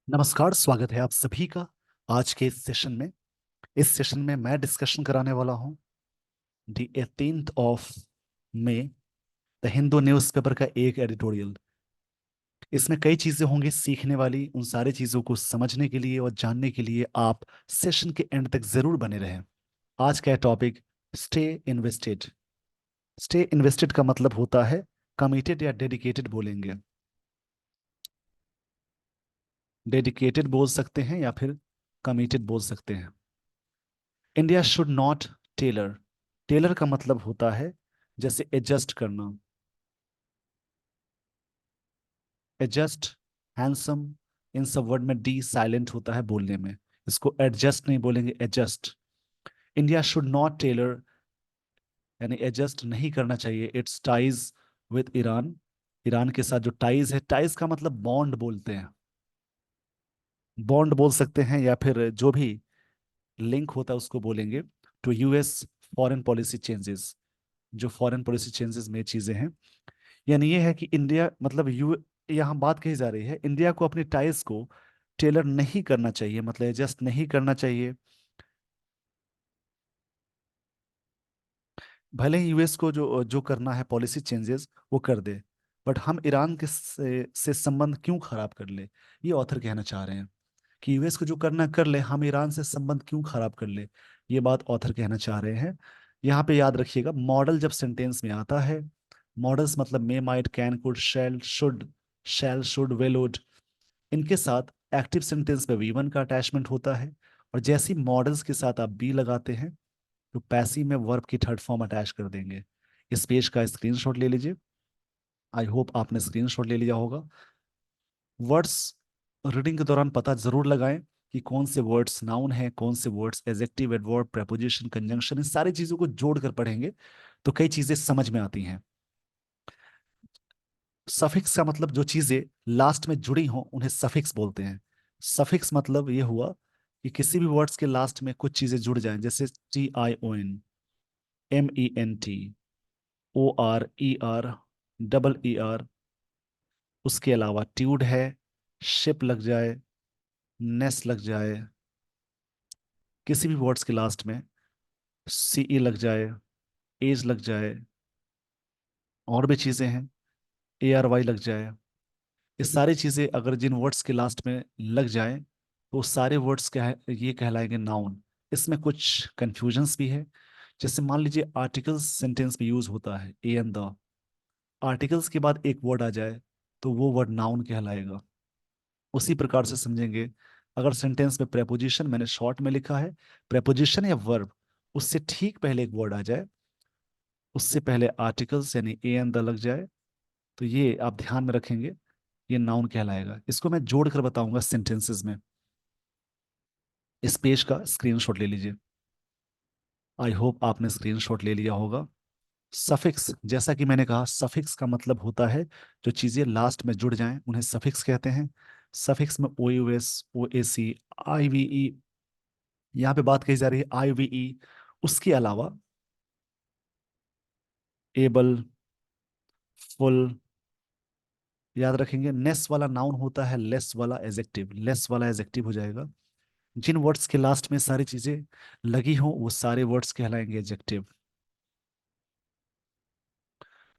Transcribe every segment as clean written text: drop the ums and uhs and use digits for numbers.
नमस्कार, स्वागत है आप सभी का आज के इस सेशन में। इस सेशन में मैं डिस्कशन कराने वाला हूं the 18th of May the Hindu newspaper का एक एडिटोरियल। इसमें कई चीजें होंगी सीखने वाली। उन सारी चीजों को समझने के लिए और जानने के लिए आप सेशन के एंड तक जरूर बने रहें। आज का topic stay invested. Stay invested का मतलब होता है कमिटेड या डेडिकेटेड बोलेंगे। डेडिकेटेड बोल सकते हैं या फिर कमिटेड बोल सकते हैं। India should not tailor. Tailor का मतलब होता है जैसे एडजस्ट करना। एडजस्ट, हैंडसम, इन सब वर्ड में डी साइलेंट होता है बोलने में। इसको एडजस्ट नहीं बोलेंगे, adjust. India should not tailor यानी एडजस्ट नहीं करना चाहिए its ties with Iran. Iran के साथ जो टाइज है, टाइज का मतलब बॉन्ड बोलते हैं। बॉन्ड बोल सकते हैं या फिर जो भी लिंक होता है उसको बोलेंगे to US foreign policy changes. जो फॉरेन पॉलिसी चेंजेस में चीजें हैं, यानी ये है कि इंडिया मतलब यू यहाँ बात कही जा रही है इंडिया को अपनी टाइज को टेलर नहीं करना चाहिए, मतलब एडजस्ट नहीं करना चाहिए। भले ही यूएस को जो जो करना है पॉलिसी चेंजेस वो कर दे, बट हम ईरान के से संबंध क्यों खराब कर ले। ये ऑथर कहना चाह रहे हैं कि यूएस को जो करना कर ले, हम ईरान से संबंध क्यों खराब कर ले। ये बात ऑथर कहना चाह रहे हैं। यहाँ पे याद रखिएगा, मॉडल जब सेंटेंस में आता है, मॉडल्स मतलब may, might, can, could, shall, should, will, would, इनके साथ एक्टिव सेंटेंस में वी वन का अटैचमेंट होता है। और जैसे ही मॉडल्स के साथ आप बी लगाते हैं तो पैसिव में वर्ब की थर्ड फॉर्म अटैच कर देंगे। इस पेज का स्क्रीनशॉट ले लीजिए। आई होप आपने स्क्रीनशॉट ले लिया होगा। वर्ड्स रीडिंग के दौरान पता जरूर लगाएं कि कौन से वर्ड्स नाउन हैं, कौन से words adjective, adverb, preposition, conjunction, इन सारी चीजों को जोड़कर पढ़ेंगे तो कई चीजें समझ में आती हैं। सफिक्स का मतलब जो चीजें लास्ट में जुड़ी हों उन्हें सफिक्स बोलते हैं। सफिक्स मतलब ये हुआ कि किसी भी वर्ड्स के लास्ट में कुछ चीजें जुड़ जाएं, जैसे TION, MENT, OR, ER, ER। उसके अलावा ट्यूड है, शिप लग जाए, नेस लग जाए, किसी भी वर्ड्स के लास्ट में CE लग जाए, एज लग जाए, और भी चीजें हैं, ARY लग जाए। ये सारी चीजें अगर जिन वर्ड्स के लास्ट में लग जाए तो सारे वर्ड्स क्या है, ये कहलाएंगे नाउन। इसमें कुछ कंफ्यूजन्स भी है। जैसे मान लीजिए आर्टिकल्स सेंटेंस में यूज होता है ए एंड द, आर्टिकल्स के बाद एक वर्ड आ जाए तो वो वर्ड नाउन कहलाएगा। उसी प्रकार से समझेंगे अगर सेंटेंस में प्रेपोजिशन, मैंने शॉर्ट में लिखा है, प्रेपोजिशन या वर्ब, उससे ठीक पहले एक वर्ड आ जाए, उससे पहले आर्टिकल्स यानी ए एंड द लग जाए, तो ये आप ध्यान में रखेंगे, ये नाउन कहलाएगा। इसको मैं जोड़कर बताऊंगा सेंटेंसेस में। इस पेज का स्क्रीनशॉट ले लीजिए। आई होप आपने स्क्रीनशॉट ले लिया होगा। सफिक्स, जैसा कि मैंने कहा, सफिक्स का मतलब होता है जो चीजें लास्ट में जुड़ जाएं उन्हें सफिक्स कहते हैं। सफिक्स में OUS, OAC, IVE, यहाँ पे बात कही जा रही है IVE। उसके अलावा एबल, फुल, याद रखेंगे। नेस वाला नाउन होता है, लेस वाला एजेक्टिव, लेस वाला एजेक्टिव हो जाएगा। जिन वर्ड्स के लास्ट में सारी चीजें लगी हों वो सारे वर्ड्स कहलाएंगे एजेक्टिव।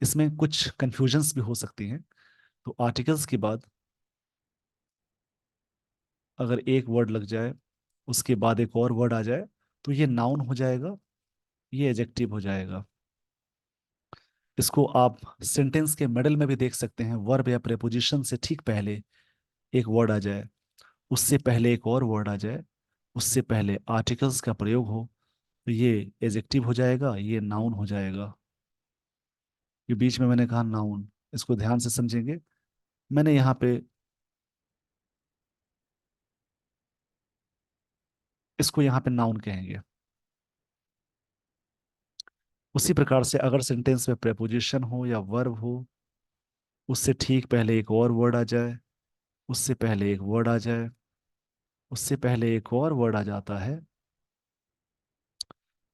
इसमें कुछ कंफ्यूजन्स भी हो सकती हैं। तो आर्टिकल्स के बाद अगर एक वर्ड लग जाए, उसके बाद एक और वर्ड आ जाए, तो ये नाउन हो जाएगा, ये एजेक्टिव हो जाएगा। इसको आप सेंटेंस के मिडल में भी देख सकते हैं। वर्ब या प्रेपोजिशन से ठीक पहले एक वर्ड आ जाए, उससे पहले एक और वर्ड आ जाए, उससे पहले आर्टिकल्स का प्रयोग हो, तो ये एजेक्टिव हो जाएगा, ये नाउन हो जाएगा। ये बीच में मैंने कहा नाउन, इसको ध्यान से समझेंगे। मैंने यहाँ पे इसको यहाँ पे नाउन कहेंगे। उसी प्रकार से अगर सेंटेंस में प्रेपोजिशन हो या वर्ब हो, उससे ठीक पहले एक और वर्ड आ जाए, उससे पहले एक वर्ड आ जाए, उससे पहले एक और वर्ड आ जाता है,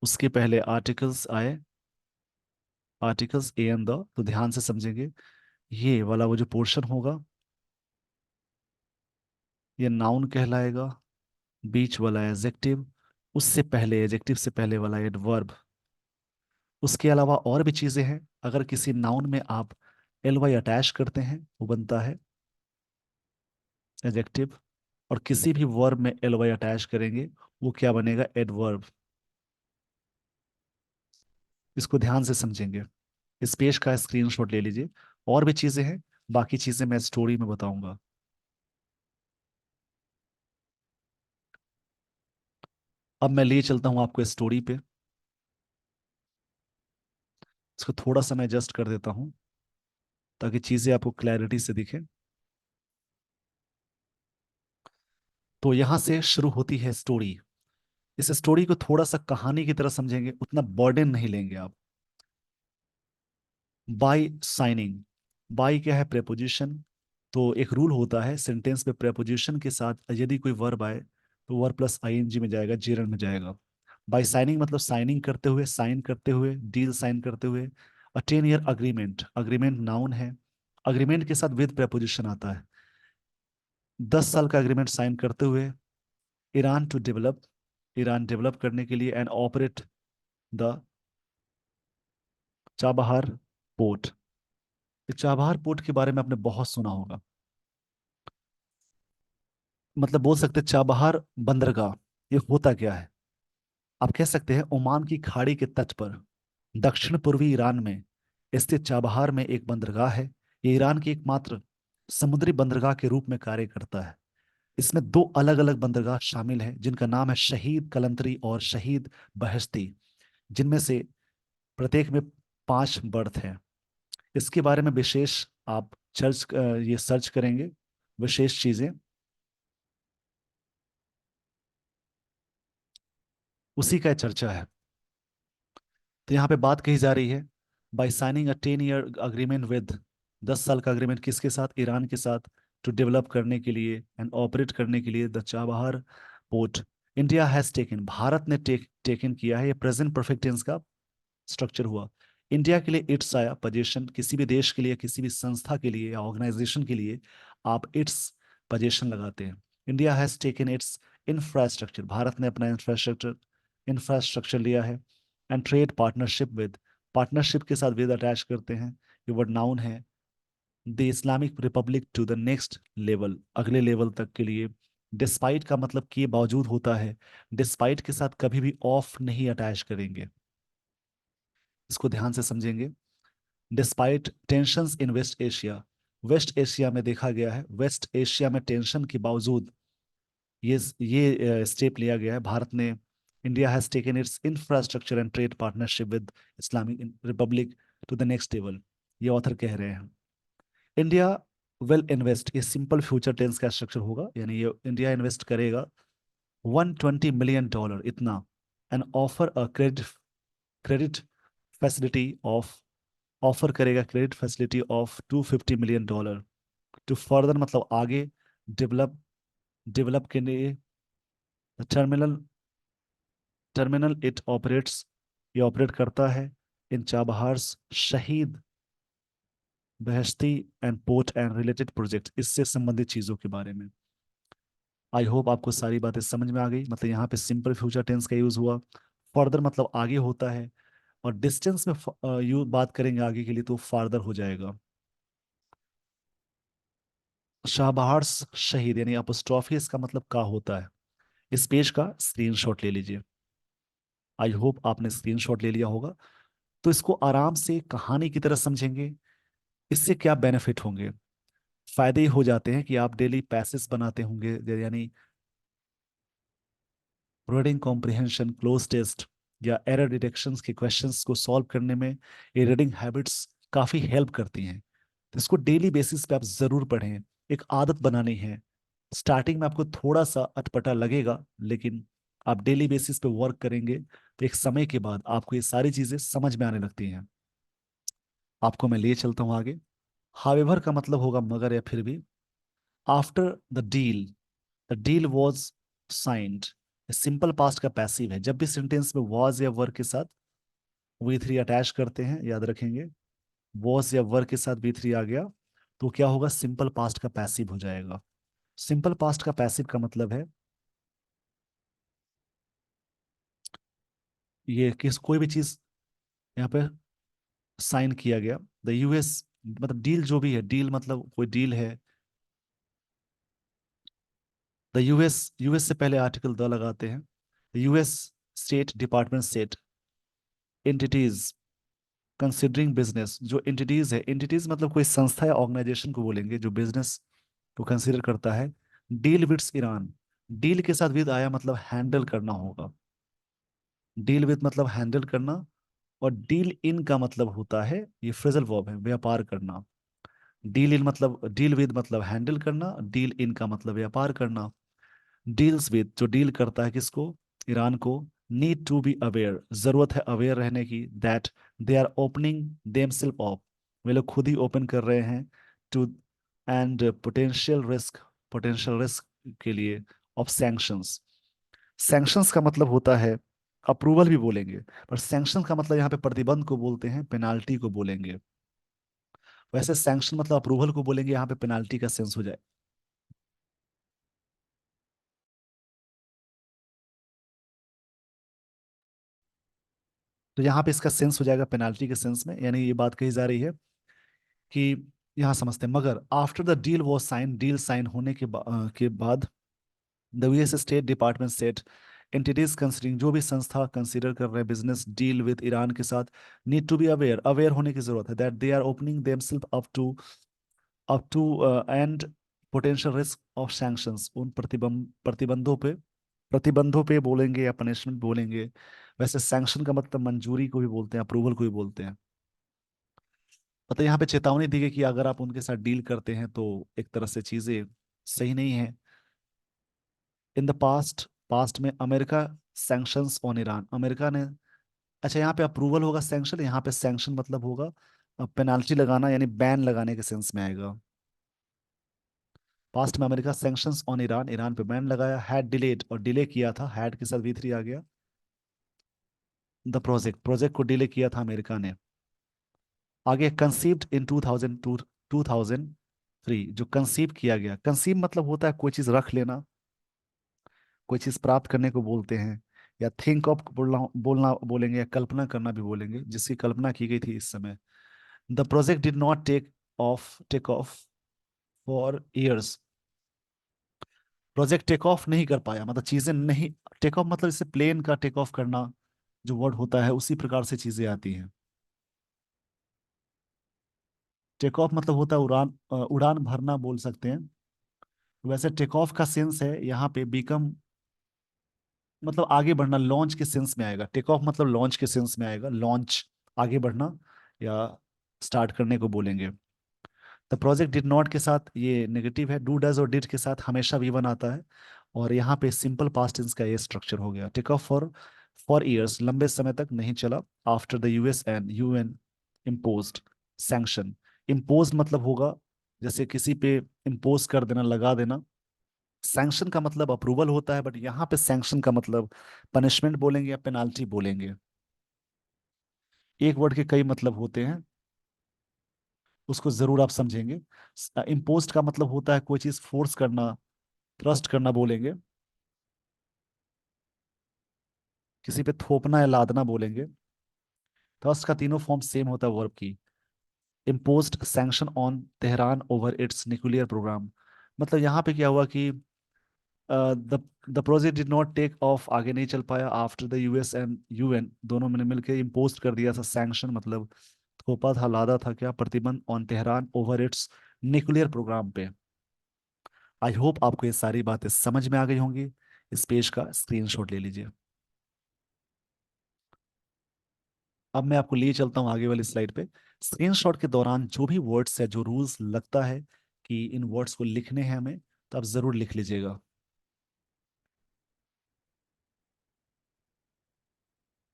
उसके पहले आर्टिकल्स आए, आर्टिकल्स ए एंड द, तो ध्यान से समझेंगे। ये वाला वो जो पोर्शन होगा, ये नाउन कहलाएगा। बीच वाला एडजेक्टिव, उससे पहले एडजेक्टिव से पहले वाला एडवर्ब। उसके अलावा और भी चीजें हैं। अगर किसी नाउन में आप एल वाई अटैच करते हैं वो बनता है एडजेक्टिव, और किसी भी वर्ब में एल वाई अटैच करेंगे वो क्या बनेगा, एडवर्ब। इसको ध्यान से समझेंगे। इस पेज का स्क्रीनशॉट ले लीजिए। और भी चीजें हैं, बाकी चीजें मैं स्टोरी में बताऊंगा। अब मैं ले चलता हूं आपको स्टोरी पे। इसको थोड़ा सा मैं एडजस्ट कर देता हूं ताकि चीजें आपको क्लैरिटी से दिखें। तो यहां से शुरू होती है स्टोरी। इस स्टोरी को थोड़ा सा कहानी की तरह समझेंगे, उतना बर्डन नहीं लेंगे आप। Bye signing. बाय क्या है, प्रेपोजिशन। तो एक रूल होता है सेंटेंस में प्रेपोजिशन के साथ यदि कोई वर्ब आए तो वर्ब प्लस आईएनजी में जाएगा, जेरंड में जाएगा। बाय साइनिंग मतलब साइनिंग करते हुए, साइन करते हुए, डील साइन करते हुए। अ 10 ईयर अग्रीमेंट, अग्रीमेंट नाउन है। अग्रीमेंट के साथ विद प्रेपोजिशन आता है। 10 साल का अग्रीमेंट साइन करते हुए। Iran to develop, Iran develop करने के लिए and operate the Chabahar port. Chabahar port के बारे में आपने बहुत सुना होगा। मतलब बोल सकते हैं चाबहार बंदरगाह। ये होता क्या है, आप कह सकते हैं ओमान की खाड़ी के तट पर दक्षिण पूर्वी ईरान में स्थित चाबहार में एक बंदरगाह है। ये ईरान की एकमात्र समुद्री बंदरगाह के रूप में कार्य करता है। इसमें दो अलग अलग बंदरगाह शामिल हैं जिनका नाम है शहीद कलंतरी और शहीद बहश्ती, जिनमें से प्रत्येक में 5 बर्थ हैं। इसके बारे में विशेष आप ये सर्च करेंगे, विशेष चीजें उसी का चर्चा है। तो यहाँ पे बात कही जा रही है, by signing a 10 year agreement with, 10 साल का अग्रीमेंट किसके साथ, ईरान के साथ। टू डेवलप करने के लिए एंड ऑपरेट करने के लिए the Chabahar port. India has taken, Bharat ने टेकन किया है। ये प्रेजेंट परफेक्ट टेंस का स्ट्रक्चर हुआ। इंडिया के लिए इट्स आया, पोजीशन किसी भी देश के लिए, किसी भी संस्था के लिए या ऑर्गेनाइजेशन के लिए आप इट्स पोजीशन लगाते हैं। India has taken its infrastructure, Bharat ने अपना इंफ्रास्ट्रक्चर इंफ्रास्ट्रक्चर लिया है। And trade partnership with, partnership के साथ विद अटैच करते हैं, ये वर्ड नाउन है। The Islamic republic to the next level, अगले लेवल तक के लिए। डिस्पाइट का मतलब कि बावजूद होता है। डिस्पाइट के साथ कभी भी ऑफ नहीं अटैच करेंगे, इसको ध्यान से समझेंगे। डिस्पाइट टेंशंस इन वेस्ट एशिया, वेस्ट एशिया में देखा गया है, वेस्ट एशिया में टेंशन के बावजूद ये स्टेप लिया गया है भारत ने। India has taken its infrastructure and trade partnership with Islamic republic to the next level, ये ऑथर कह रहे हैं। इंडिया विल इन्वेस्ट, ये सिंपल फ्यूचर टेंस का स्ट्रक्चर होगा, यानी ये इंडिया इन्वेस्ट करेगा $120 million इतना। And offer a credit credit facility of, offer करेगा credit facility of $250 million to further मतलब आगे, डेवलप, डेवलप के लिए टर्मिनल, टर्मिनल इट ऑपरेट्स, ये ऑपरेट करता है in Chabahar's Shahid Beheshti and port and related project, इससे संबंधित चीजों के बारे में। आई होप आपको सारी बातें समझ में आ गई। मतलब यहाँ पे सिंपल फ्यूचर टेंस का यूज हुआ, फर्दर मतलब आगे होता है, और डिस्टेंस में यू बात करेंगे आगे के लिए तो फार्दर हो जाएगा। शाहबहार शहीद यानी अपोस्ट्रोफी, इसका मतलब क्या होता है, इस पेज का स्क्रीनशॉट ले लीजिए। आई होप आपने स्क्रीनशॉट ले लिया होगा। तो इसको आराम से कहानी की तरह समझेंगे। इससे क्या बेनिफिट होंगे, फायदे ही हो जाते हैं कि आप डेली पैसेज बनाते होंगे, यानी रीडिंग कॉम्प्रिहेंशन, क्लोज टेस्ट या एरर डिटेक्शंस के क्वेश्चंस को सॉल्व करने में ये रीडिंग हैबिट्स काफ़ी हेल्प करती हैं। तो इसको डेली बेसिस पे आप ज़रूर पढ़ें, एक आदत बनानी है। स्टार्टिंग में आपको थोड़ा सा अटपटा लगेगा, लेकिन आप डेली बेसिस पे वर्क करेंगे तो एक समय के बाद आपको ये सारी चीज़ें समझ में आने लगती हैं। आपको मैं लिए चलता हूँ आगे। हावेवर का मतलब होगा मगर या फिर भी। After the deal was signed, simple past का पैसिव है। जब भी सेंटेंस में वॉज या वर के साथ वी थ्री अटैच करते हैं, याद रखेंगे, वॉज या वर के साथ वी थ्री आ गया तो क्या होगा, सिंपल पास्ट का पैसिव हो जाएगा। सिंपल पास्ट का पैसिव का मतलब है ये किस कोई भी चीज यहाँ पे साइन किया गया, द यूएस, मतलब डील जो भी है, डील मतलब कोई डील है। द यूएस, यूएस से पहले आर्टिकल द लगाते हैं। US state department set entities considering business, जो एंटिटीज है, एंटिटीज मतलब कोई संस्था या ऑर्गेनाइजेशन को बोलेंगे जो बिजनेस को कंसिडर करता है। डील विद ईरान, डील के साथ विद आया मतलब हैंडल करना होगा। डील विद मतलब हैंडल करना, और डील इन का मतलब होता है, ये फ्रेजल वर्ब है, व्यापार करना। डील इन मतलब, डील विद मतलब हैंडल करना, डील इन का मतलब व्यापार करना। डील्स विद जो डील करता है किसको, ईरान को। नीड टू बी अवेयर, जरूरत है अवेयर रहने की, that they are opening themselves off, वे लोग खुद ही ओपन कर रहे हैं, टू एंड पोटेंशियल रिस्क के लिए, ऑफ सैंक्शंस। सैंक्शंस का मतलब होता है, अप्रूवल भी बोलेंगे, पर सैंक्शन का मतलब यहाँ पे प्रतिबंध को बोलते हैं, पेनाल्टी को बोलेंगे। वैसे सैंक्शन मतलब अप्रूवल को बोलेंगे, यहाँ पे पेनाल्टी का सेंस हो जाए। तो यहाँ पे इसका सेंस हो जाएगा पेनाल्टी के सेंस में, यानी ये बात कही जा रही है कि यहाँ समझते हैं, मगर after the deal was sign, deal sign होने के बाद, the US state department set entities considering, जो भी संस्था कंसीडर कर रहे हैं बिजनेस डील विद ईरान के साथ, need to be aware, aware होने की जरूरत है, that they are opening themselves up to and potential risk of sanctions, उन प्रतिबंधों पे बोलेंगे या पनिशमेंट बोलेंगे। वैसे सैंक्शन का मतलब मंजूरी को भी बोलते हैं, अप्रूवल को भी बोलते हैं। मतलब यहाँ पे चेतावनी दी गई कि अगर आप उनके साथ डील करते हैं तो एक तरह से चीजें सही नहीं है। इन द पास्ट, पास्ट में America sanctions on Iran, America ने, अच्छा यहाँ पे अप्रूवल होगा सैंक्शन, यहाँ पे सैंक्शन मतलब होगा पेनाल्टी लगाना, यानी बैन लगाने के सेंस में आएगा। पास्ट में America sanctions on Iran, Iran पे बैन लगाया, हैड डिलेड, और डिले किया था, हैड के साथ वी थ्री आ गया। द प्रोजेक्ट, प्रोजेक्ट को डिले किया था अमेरिका ने। आगे कंसीव्ड इन 2002, 2003, जो कंसीव किया गया, कंसीव मतलब होता है कोई चीज रख लेना, कोई चीज प्राप्त करने को बोलते हैं, या थिंक ऑफ बोलना, बोलना बोलेंगे, या कल्पना करना भी बोलेंगे, जिसकी कल्पना की गई थी इस समय। The project did not take off for years, project take off नहीं कर पाया, मतलब चीजें नहीं, टेक ऑफ मतलब जैसे प्लेन का टेक ऑफ करना जो वर्ड होता है, उसी प्रकार से चीजें आती हैं। टेक ऑफ मतलब होता है उड़ान, उड़ान भरना बोल सकते हैं। वैसे टेक ऑफ का सेंस है यहाँ पे बिकम, मतलब आगे बढ़ना, लॉन्च के सेंस में आएगा। टेक ऑफ मतलब लॉन्च के सेंस में आएगा, लॉन्च, आगे बढ़ना या स्टार्ट करने को बोलेंगे। द प्रोजेक्ट डिड नॉट के साथ ये नेगेटिव है, डू डज और डिड के साथ हमेशा वी वन आता है, और यहाँ पे सिंपल पास्ट टेंस का ये स्ट्रक्चर हो गया। टेक ऑफ फॉर ईयर्स, लंबे समय तक नहीं चला। After the US and UN imposed sanction, impose मतलब होगा जैसे किसी पे इम्पोज कर देना, लगा देना। सैंक्शन का मतलब अप्रूवल होता है, बट यहाँ पे सैंक्शन का मतलब पनिशमेंट बोलेंगे या पेनाल्टी बोलेंगे। एक वर्ड के कई मतलब होते हैं, उसको जरूर आप समझेंगे। इम्पोस्ट का मतलब होता है कोई चीज फोर्स करना, थ्रस्ट करना बोलेंगे। किसी पे थोपना या लादना बोलेंगे। थ्रस्ट का तीनों फॉर्म सेम होता है वर्ब की। Imposed sanction on Tehran over its nuclear program, मतलब यहाँ पे क्या हुआ कि the the project did not take off, आगे नहीं चल पाया। After the US and UN दोनों ने मिलकर इम्पोज कर दिया था सैंक्शन, मतलब थोपा था, लादा था, क्या, प्रतिबंध on Tehran over its nuclear programme पे। आई होप आपको ये सारी बातें समझ में आ गई होंगी। इस पेज का स्क्रीनशॉट ले लीजिए। अब मैं आपको लिए चलता हूँ आगे वाली स्लाइड पे। स्क्रीनशॉट के दौरान जो भी वर्ड्स है, जो रूल्स लगता है कि इन वर्ड्स को लिखने हैं हमें, तो आप जरूर लिख लीजिएगा।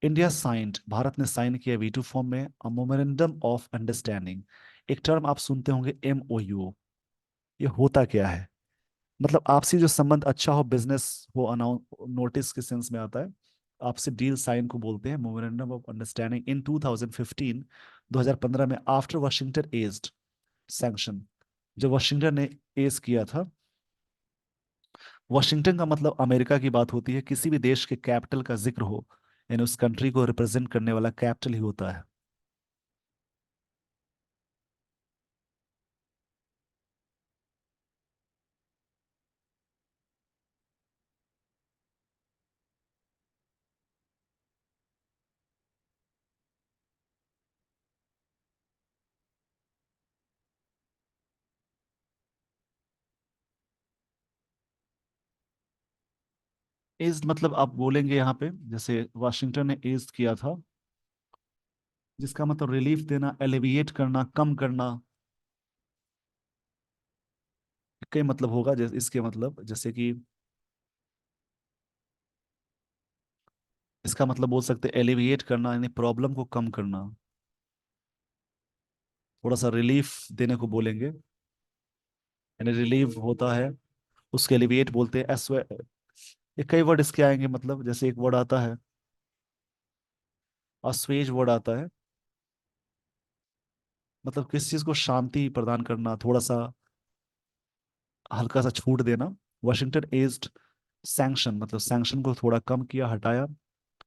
इंडिया साइंड, भारत ने साइन किया वीटू फॉर्म में, अ मोमेरेंडम ऑफ अंडरस्टैंडिंग। एक टर्म आप सुनते होंगे MOU, ये होता क्या है, मतलब आपसी जो संबंध अच्छा हो, बिजनेस हो, अनाउंस नोटिस के सेंस में आता है। आपसे डील साइन को बोलते हैं मोमेरेंडम ऑफ अंडरस्टैंडिंग इन 2015, 2015 में, आफ्टर वाशिंगटन एज्ड सैंक्शन, जो वाशिंगटन ने एज किया था, वॉशिंगटन का मतलब अमेरिका की बात होती है, किसी भी देश के कैपिटल का जिक्र हो यानी उस कंट्री को रिप्रेजेंट करने वाला कैपिटल ही होता है। एज मतलब आप बोलेंगे यहाँ पे, जैसे वाशिंगटन ने एज किया था, जिसका मतलब रिलीफ देना, एलिविएट करना, कम करना, कई मतलब होगा। जैसे इसके मतलब जैसे कि इसका मतलब बोल सकते हैं एलिविएट करना यानी प्रॉब्लम को कम करना, थोड़ा सा रिलीफ देने को बोलेंगे, यानी रिलीफ होता है उसके एलिविएट बोलते हैं। ये कई वर्ड इसके आएंगे, मतलब जैसे एक वर्ड आता है अस्वेज वर्ड आता है, मतलब किसी चीज को शांति प्रदान करना, थोड़ा सा हल्का सा छूट देना। वाशिंगटन एज्ड सैंक्शन मतलब सैंक्शन को थोड़ा कम किया, हटाया,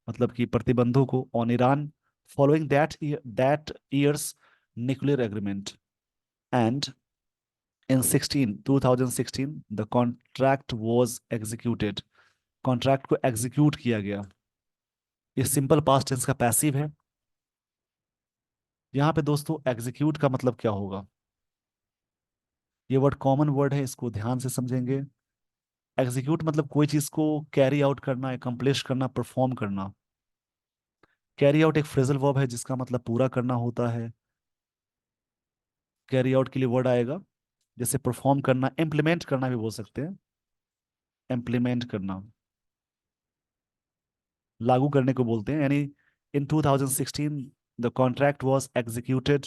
मतलब कि प्रतिबंधों को on Iran following that years nuclear agreement. And in 2016 the contract was executed, contract को एग्जीक्यूट किया गया। ये सिंपल पास्ट टेंस का पैसिव है। यहाँ पे दोस्तों एग्जीक्यूट का मतलब क्या होगा, ये वर्ड कॉमन वर्ड है, इसको ध्यान से समझेंगे। एग्जीक्यूट मतलब कोई चीज को कैरी आउट करना, एकम्प्लिश करना, परफॉर्म करना। कैरी आउट एक फ्रेजल वर्ब है जिसका मतलब पूरा करना होता है। कैरी आउट के लिए वर्ड आएगा, जैसे परफॉर्म करना, इम्प्लीमेंट करना भी बोल सकते हैं, इम्प्लीमेंट करना, लागू करने को बोलते हैं। यानी इन 2016 द कॉन्ट्रैक्ट वाज एग्जीक्यूटेड,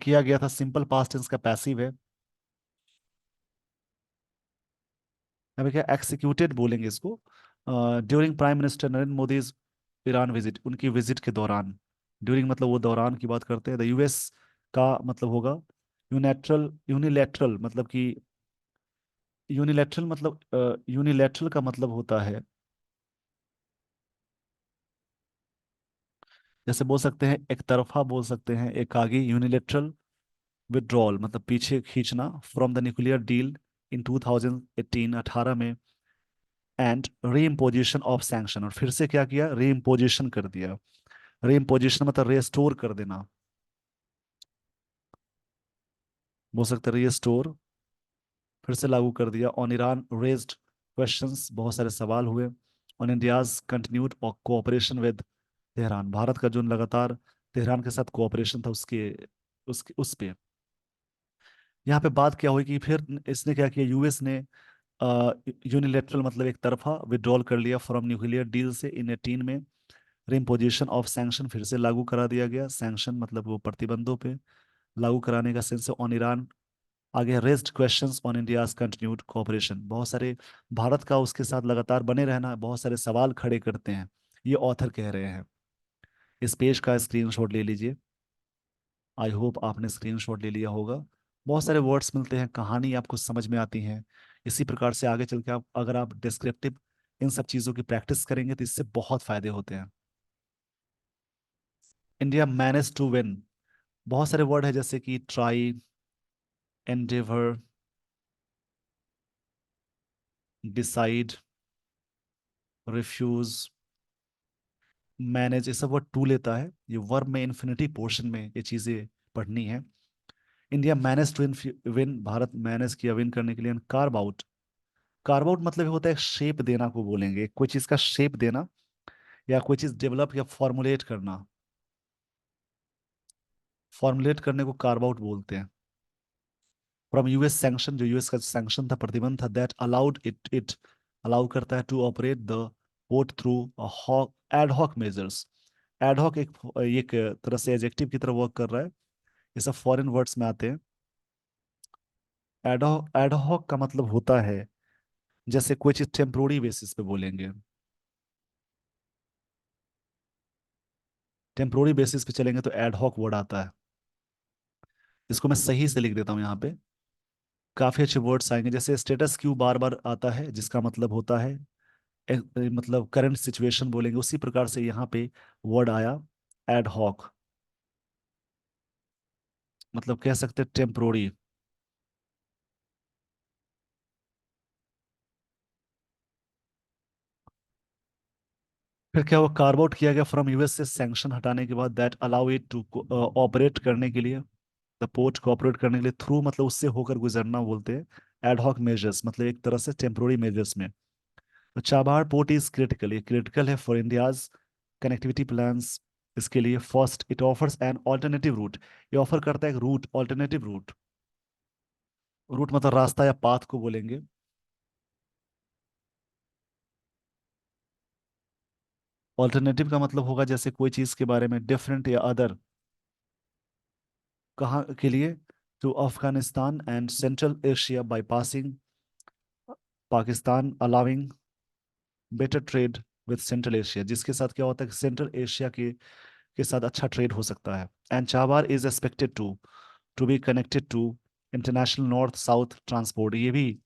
किया गया था, सिंपल पास्ट टेंस का पैसिव है। अभी क्या एक्सिक्यूटेड बोलेंगे इसको, during prime minister Narendra Modi Iran visit, उनकी विजिट के दौरान। ड्यूरिंग मतलब वो दौरान की बात करते हैं। द यूएस का मतलब होगा यूनिलैटरल, यूनिलैटरल मतलब कि यूनिलैटरल का मतलब होता है, जैसे बोल सकते हैं एक तरफा, बोल सकते हैं एक आगे, यूनिलैटरल विड्रॉल मतलब पीछे खींचना from the nuclear deal in 2018 18 में। And re imposition of sanction, और फिर से क्या किया, री इम्पोजिशन कर दिया। री इम्पोजिशन मतलब रेस्टोर कर देना, बोल सकते रिस्टोर, फिर से लागू कर दिया। ऑन ईरान रेज्ड क्वेश्चंस, बहुत सारे सवाल हुए। On India's continued cooperation with Tehran, Bharat का जो लगातार तेहरान के साथ कोऑपरेशन था उसके उसके उस पे। यहाँ पे बात क्या हुई कि फिर इसने क्या किया, यूएस ने यूनिलेटरल मतलब एक तरफा विड्रॉल कर लिया फ्रॉम न्यूक्लियर डील से इन 18 में। रिम्पोजिशन ऑफ सैंक्शन फिर से लागू करा दिया गया, सैंक्शन मतलब वो प्रतिबंधों पे लागू कराने का सेंस ऑन ईरान। आगे raised questions on India's continued cooperation, बहुत सारे भारत का उसके साथ लगातार बने रहना, बहुत सारे सवाल खड़े करते हैं, ये ऑथर कह रहे हैं। इस पेज का स्क्रीनशॉट ले लीजिए। आई होप आपने स्क्रीनशॉट ले लिया होगा। बहुत सारे वर्ड्स मिलते हैं, कहानी आपको समझ में आती है। इसी प्रकार से आगे चल के आप अगर आप डिस्क्रिप्टिव इन सब चीज़ों की प्रैक्टिस करेंगे तो इससे बहुत फायदे होते हैं। इंडिया मैनेज टू विन, बहुत सारे वर्ड है जैसे कि try, endeavour, decide, refuse, manage, ये सब वर्ड टू लेता है। ये वर्ब में इन्फिनिटी पोर्शन में ये चीजें पढ़नी है। India manage to win, Bharat manage किया विन करने के लिए। कार्व आउट, कार्व आउट मतलब ये होता है शेप देना को बोलेंगे, कोई चीज का शेप देना या कोई चीज डेवलप या फॉर्मुलेट करना। फॉर्मुलेट करने को कार्व आउट बोलते हैं। फ्रॉम यूएस सैंक्शन, जो यूएस का सैंक्शन था, प्रतिबंध था, दैट अलाउड इट अलाउ करता है to operate the port through ad hoc measures. Ad hoc एक तरह से एडजेक्टिव की तरह वर्क कर रहा है, ये सब फॉरेन वर्ड्स में आते हैं। एड हॉक का मतलब होता है जैसे कोई चीज टेम्पोरी बेसिस पे बोलेंगे, टेम्पोरी बेसिस पे चलेंगे तो एड हॉक वर्ड आता है। इसको मैं सही से लिख देता हूँ यहाँ पे। काफी अच्छे वर्ड्स आएंगे, जैसे स्टेटस क्यू बार बार आता है जिसका मतलब होता है मतलब करंट सिचुएशन बोलेंगे, उसी प्रकार से यहाँ पे वर्ड आया एड हॉक, मतलब कह सकते हैं टेम्पोरी। फिर क्या हुआ, कार्व आउट किया गया फ्रॉम यूएस से सैंक्शन हटाने के बाद, that allow it to operate करने के लिए, द पोर्ट कोऑपरेट करने के लिए, थ्रू मतलब उससे होकर गुजरना बोलते हैं, एड हॉक मेजर्स मतलब एक तरह से टेम्पोरी मेजर्स में। तो चाबहार पोर्ट इज क्रिटिकल, ये क्रिटिकल है फॉर इंडियाज कनेक्टिविटी प्लान्स। इसके लिए first it offers an alternative root, ये ऑफर करता है एक रूट, ऑल्टरनेटिव रूट। रूट मतलब रास्ता या पाथ को बोलेंगे। ऑल्टरनेटिव का मतलब होगा जैसे कोई चीज के बारे में डिफरेंट या अदर। कहाँ के लिए, to Afghanistan and central Asia bypassing Pakistan, allowing better trade with central Asia, जिसके साथ क्या होता है कि सेंट्रल एशिया के साथ अच्छा ट्रेड हो सकता है। And Chabahar is expected to be connected to international north south transport, ये भी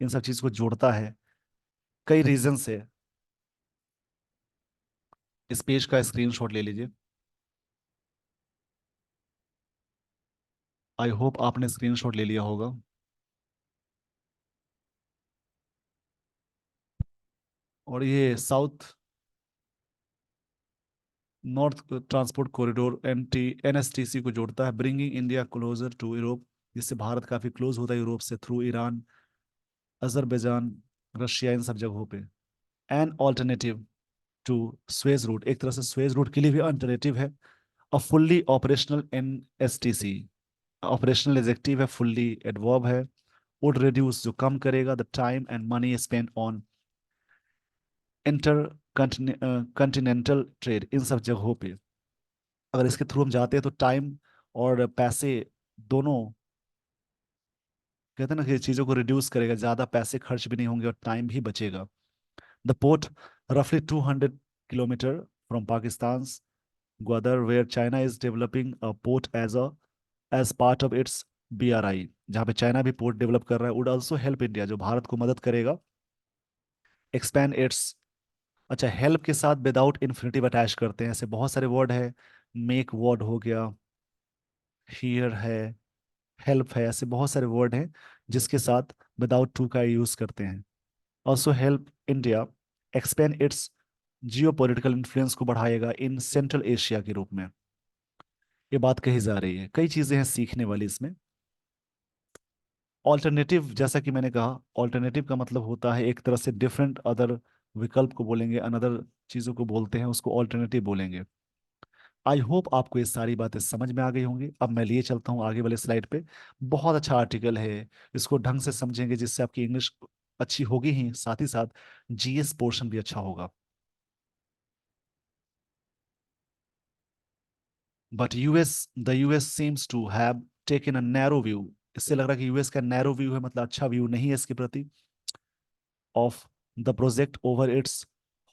इन सब चीज को जोड़ता है कई रीजन से। इस पेज का स्क्रीनशॉट ले लीजिए। आई होप आपने स्क्रीनशॉट ले लिया होगा। और ये south north transport corridor NSTC को जोड़ता है, bringing India closer to Europe, जिससे भारत काफी क्लोज होता है यूरोप से, थ्रू ईरान, अजरबैजान, रशिया, इन सब जगहों पे। An alternative to Suez route, एक तरह से स्वेज रूट के लिए भी अल्टरनेटिव है। A fully operational NSTC, operational adjective है, फुल्ली एडवर्ब है। वुड रिड्यूस जो कम करेगा the time and money spend on intercontinental trade, इन सब जगहों पे अगर इसके थ्रू हम जाते हैं तो टाइम और पैसे दोनों, कहते हैं ना कि चीज़ों को रिड्यूस करेगा, ज़्यादा पैसे खर्च भी नहीं होंगे और टाइम भी बचेगा। द पोर्ट रफली 200 kilometre from Pakistan Gwadar, where China is developing a port as part of its BRI, जहाँ पे चाइना भी पोर्ट डेवलप कर रहा है। वुड ऑल्सो हेल्प इंडिया, जो भारत को मदद करेगा एक्सपैंड इट्स। अच्छा, हेल्प के साथ विदाउट इन्फिनिटिव अटैच करते हैं, ऐसे बहुत सारे वर्ड है, मेक वर्ड हो गया, हियर है, हेल्प है, ऐसे बहुत सारे वर्ड हैं जिसके साथ विदाउट टू का यूज करते हैं। Also help India expand it's Jio political influence को बढ़ाएगा इन सेंट्रल एशिया के रूप में, ये बात कही जा रही है। कई चीजें हैं सीखने वाली इसमें। ऑल्टरनेटिव, जैसा कि मैंने कहा, ऑल्टरनेटिव का मतलब होता है एक तरह से डिफरेंट अदर, विकल्प को बोलेंगे, अनदर चीजों को बोलते हैं, उसको ऑल्टरनेटिव बोलेंगे। आई होप आपको ये सारी बातें समझ में आ गई होंगी। अब मैं लिए चलता हूँ आगे वाले स्लाइड पे। बहुत अच्छा आर्टिकल है, इसको ढंग से समझेंगे जिससे आपकी इंग्लिश अच्छी होगी ही साथ ही साथ GS पोर्शन भी अच्छा होगा। But US seems to have taken a narrow view, इससे लग रहा है कि यूएस का नैरो व्यू है, मतलब अच्छा व्यू नहीं है इसके प्रति, of the project over it's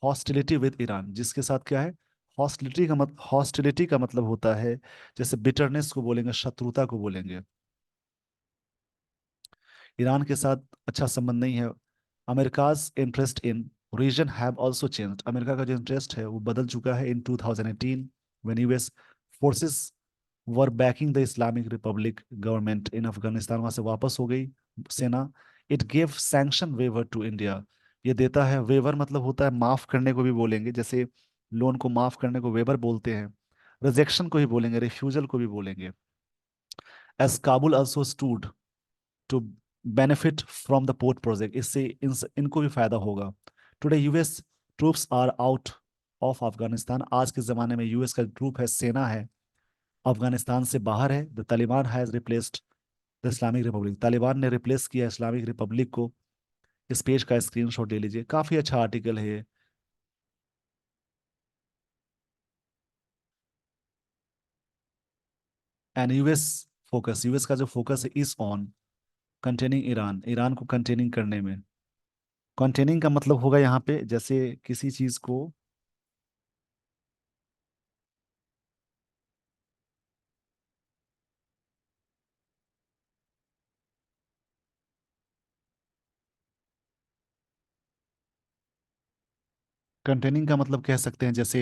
hostility with Iran, जिसके साथ क्या है, हॉस्टिलिटी का मतलब होता है जैसे बिटरनेस को बोलेंगे, शत्रुता को बोलेंगे। ईरान के साथ अच्छा संबंध नहीं है। America's interest in region have also changed, America का जो इंटरेस्ट है वो बदल चुका है in 2018 when US forces were backing the Islamic republic government in Afghanistan, वहां से वापस हो गई सेना। It gave sanction waiver to India, ये देता है, वेवर मतलब होता है माफ करने को भी बोलेंगे, जैसे लोन को माफ करने को वेवर बोलते हैं, रिजेक्शन को ही बोलेंगे, रिफ्यूजल को भी बोलेंगे। As Kabul also stood to benefit from the port project, इससे इनको भी फायदा होगा। Today US troops are out of Afghanistan, आज के जमाने में यूएस का ट्रूप है, सेना है, अफगानिस्तान से बाहर है। The Taliban has replaced the Islamic Republic, Taliban ने रिप्लेस किया इस्लामिक रिपब्लिक को। इस पेज का स्क्रीनशॉट ले लीजिए, काफी अच्छा आर्टिकल है ये। एंड यूएस का जो फोकस है is on containing Iran, Iran को कंटेनिंग करने में। कंटेनिंग का मतलब होगा यहाँ पे जैसे किसी चीज को, कंटेनिंग का मतलब कह सकते हैं जैसे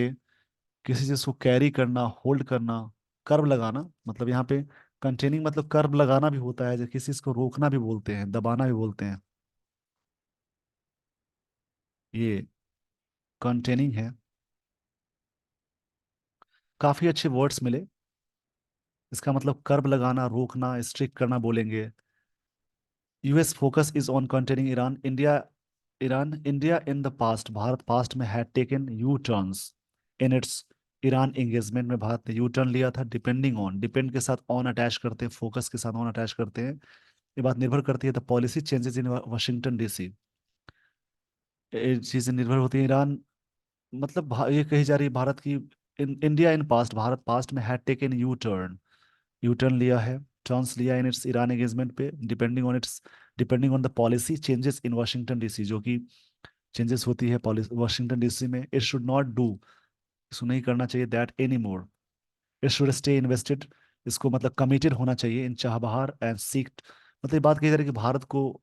किसी चीज को कैरी करना, होल्ड करना, कर्व लगाना। मतलब यहाँ पे कंटेनिंग मतलब कर्व लगाना भी होता है, जो किसी चीज को रोकना भी बोलते हैं, दबाना भी बोलते हैं। ये कंटेनिंग है। काफी अच्छे वर्ड्स मिले। इसका मतलब कर्व लगाना, रोकना, स्ट्रिक्ट करना बोलेंगे। US focus is on containing Iran. India in the past, Bharat past में had taken U turns in its Iran engagement में भारत ने यू टर्न लिया था। डिपेंडिंग ऑन, डिपेंड के साथ ऑन अटैच करते हैं, फोकस के साथ ऑन अटैच करते हैं। ये बात निर्भर करती है the policy changes in Washington DC. चीजें निर्भर होती है ईरान, मतलब ये कही जा रही है भारत की। India in past, Bharat past में had taken U turn, U turn लिया है, टर्न्स लिया इन इट्स ईरान एंगेजमेंट पे। Depending on the policy changes in Washington DC, जो कि चेंजेस होती है पॉलिसी वाशिंगटन डीसी में। इट शुड नॉट डू, इसको नहीं करना चाहिए that any more. It should stay invested, इसको मतलब कमिटेड होना चाहिए इन चाबहार एंड सीक। मतलब ये बात कही जा रही है कि भारत को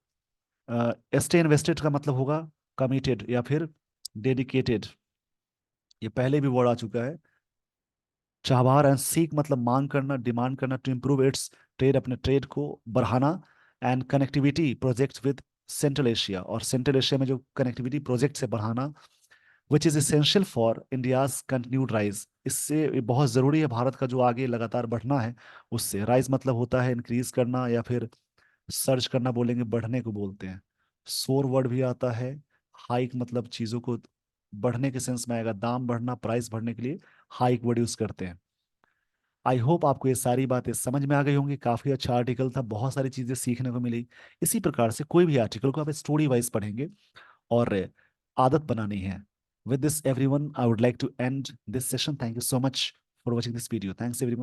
स्टे इन्वेस्टेड का मतलब होगा कमिटेड या फिर डेडिकेटेड। ये पहले भी वर्ड आ चुका है। चाबहार एंड सीक मतलब मांग करना, डिमांड करना, टू इम्प्रूव इट्स ट्रेड, अपने ट्रेड को बढ़ाना। And connectivity project with central Asia, और सेंट्रल एशिया में जो कनेक्टिविटी प्रोजेक्ट से बढ़ाना, which is essential for India's continued rise. इससे ये बहुत जरूरी है भारत का जो आगे लगातार बढ़ना है उससे। राइज मतलब होता है इंक्रीज करना या फिर सर्च करना बोलेंगे, बढ़ने को बोलते हैं। सोर वर्ड भी आता है। हाइक मतलब चीजों को बढ़ने के सेंस में आएगा, दाम बढ़ना, प्राइस बढ़ने के लिए हाइक वर्ड यूज करते हैं। आई होप आपको ये सारी बातें समझ में आ गई होंगी। काफी अच्छा आर्टिकल था, बहुत सारी चीजें सीखने को मिली। इसी प्रकार से कोई भी आर्टिकल को आप स्टोरी वाइज पढ़ेंगे और आदत बनानी है। With this everyone, I would like to end this session. Thank you so much for watching this video. Thanks everyone.